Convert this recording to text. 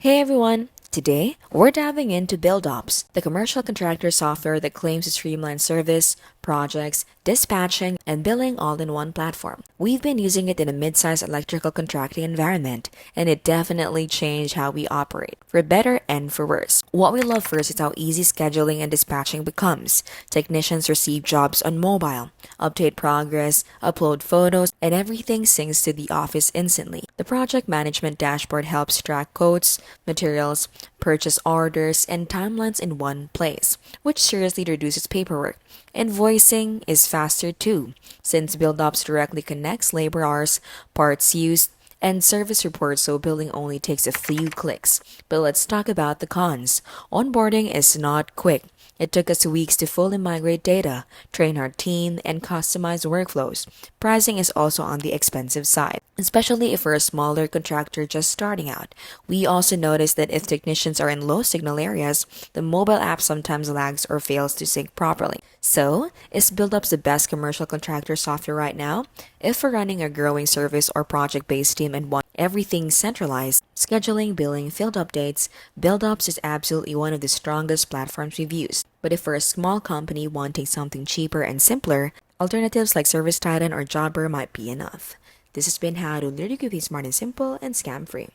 Hey everyone! Today, we're diving into Buildops, the commercial contractor software that claims to streamline service, projects, dispatching, and billing all in one platform. We've been using it in a mid-sized electrical contracting environment, and it definitely changed how we operate, for better and for worse. What we love first is how easy scheduling and dispatching becomes. Technicians receive jobs on mobile, update progress, upload photos, and everything syncs to the office instantly. The project management dashboard helps track quotes, materials, purchase orders, and timelines in one place, which seriously reduces paperwork. Invoicing is faster too, since Buildops directly connects labor hours, parts used, and service reports, so billing only takes a few clicks. But let's talk about the cons. Onboarding is not quick. It took us weeks to fully migrate data, train our team, and customize workflows. Pricing is also on the expensive side, especially if we're a smaller contractor just starting out. We also noticed that if technicians are in low signal areas, the mobile app sometimes lags or fails to sync properly. So, is Buildops the best commercial contractor software right now? If we're running a growing service or project-based team and want everything centralized, scheduling, billing, field updates, Buildops is absolutely one of the strongest platforms we've used. But if we're a small company wanting something cheaper and simpler, alternatives like Service Titan or Jobber might be enough. This has been how to literally be smart and simple and scam-free.